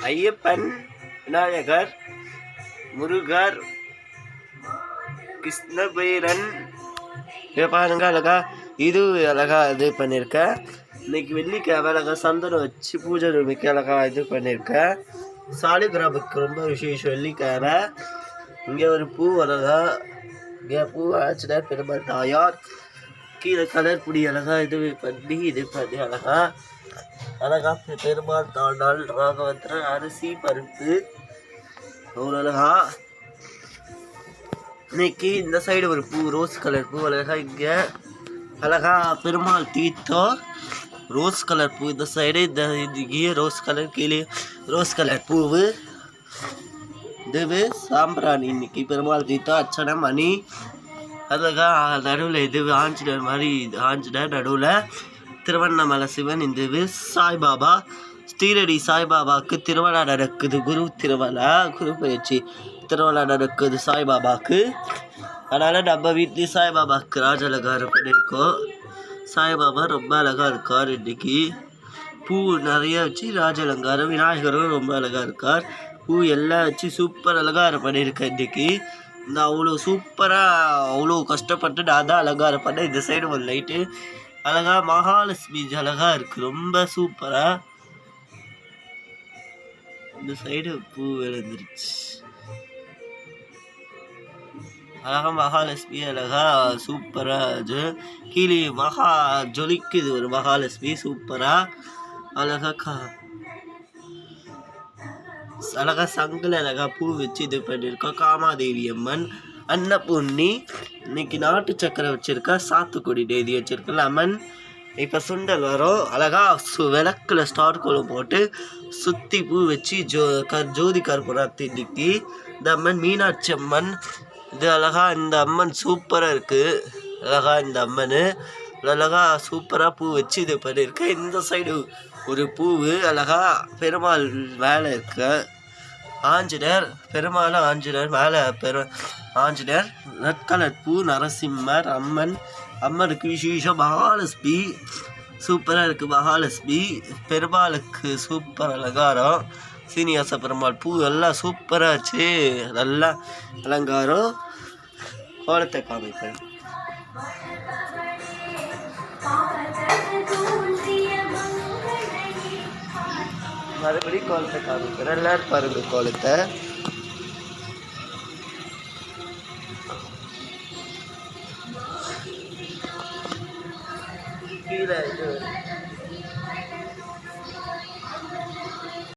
ஐயப்பன், விநாயகர், முருகர், கிருஷ்ணபீரன். இதை பாருங்க அழகா. இது அழகா இது பண்ணியிருக்கேன். இன்னைக்கு வெள்ளிக்கிழமை அழகா சந்தனம் வச்சு பூஜை ரூமிக்கு அழகா இது பண்ணியிருக்கேன். சாலிகிராமுக்கு ரொம்ப விசேஷம் வெள்ளிக்கிழமை. இங்கே ஒரு பூ அழகா, இங்கே பூ ஆச்சுன்னா பெருமாள் தாயார். கீழே கலர் பொடி அழகா இது பண்ணி அழகா பெருமாள் தாண்டால் ராகவத்திர அரிசி பருப்பு ஒரு அழகா. இன்னைக்கு இந்த சைடு ஒரு பூ ரோஸ் கலர் பூ அழகா. இங்கே அழகா பெருமாள் தீர்த்தம் ரோஸ் கலர் பூ. இந்த சைடு இங்கே ரோஸ் கலர், கீழே ரோஸ் கலர் பூவு. இது சாம்பிராணி. இன்னைக்கு பெருமாள் தீர்த்தம் அர்ச்சனை மணி அழகா. நடுவில் இது ஆஞ்சநேயர் மாதிரி, ஆஞ்சநேயர் நடுவில் திருவண்ணாமலை சிவன். இந்த சாய்பாபா ஸ்ரீரடி சாய்பாபாவுக்கு திருவிழா நடக்குது. குரு திருவிழா, குரு பயிற்சி திருவிழா நடக்குது சாய்பாபாவுக்கு. அதனால் நம்ம வீட்லேயும் சாய்பாபாவுக்கு ராஜ அலங்காரம் பண்ணியிருக்கோம். சாய்பாபா ரொம்ப அழகாக இருக்கார். இன்றைக்கி பூ நிறைய வச்சு ராஜ அலங்காரம். விநாயகரும் ரொம்ப அழகாக இருக்கார். பூ எல்லாம் வச்சு சூப்பர் அலங்காரம் பண்ணியிருக்கேன். இன்றைக்கி இந்த அவ்வளோ சூப்பராக அவ்வளோ கஷ்டப்பட்டு நான் தான் அலங்காரம் பண்ணேன். இந்த சைடு ஒரு லைட்டு அழகா மகாலட்சுமி அழகா இருக்குது, ரொம்ப சூப்பராக. இந்த சைடு பூ விழுந்துருச்சு அழகா. மகாலட்சுமி அழகா சூப்பராக. கீழே ஜொலிக்குது ஒரு மகாலட்சுமி சூப்பராக அழகா. அழகா சங்கில் அழகா பூ வச்சு இது பண்ணியிருக்கோம். காமாதேவி அம்மன், அன்னபூர்ணி. இன்னைக்கு நாட்டு சக்கரை வச்சுருக்கா, சாத்துக்குடி டெய்லி வச்சுருக்க, லெமன். இப்போ சுண்டல் வரும் அழகா. விளக்கில் ஸ்டார் கோலம் போட்டு சுற்றி பூ வச்சு ஜோதி கற்பூரத்தை இன்னைக்கு. இந்த அம்மன் மீனாட்சி அம்மன். இது அழகா. இந்த அம்மன் சூப்பராக இருக்குது அழகா. இந்த அம்மன் அழகா சூப்பராக பூ வச்சு இது பண்ணியிருக்கேன். இந்த சைடு ஒரு பூவு அழகா பெருமாள் மேலே இருக்க ஆஞ்சநேயர். பெருமாள் ஆஞ்சநேயர் மேலே ஆஞ்சநேயர். ரெட் கலர் பூ நரசிம்மர். அம்மன், அம்மனுக்கு விசேஷம் மகாலட்சுமி சூப்பராக இருக்குது. மகாலட்சுமி பெருமாளுக்கு சூப்பர் அலங்காரம். சீனிவாச பெருமாள் பூ எல்லாம் சூப்பராக வச்சு நல்லா அலங்காரம். கோலத்தை காமிப்பேன். மறுபடியும் கோலத்தை காமிக்கிறேன். எல்லாரும் பாருங்க கோலத்தை.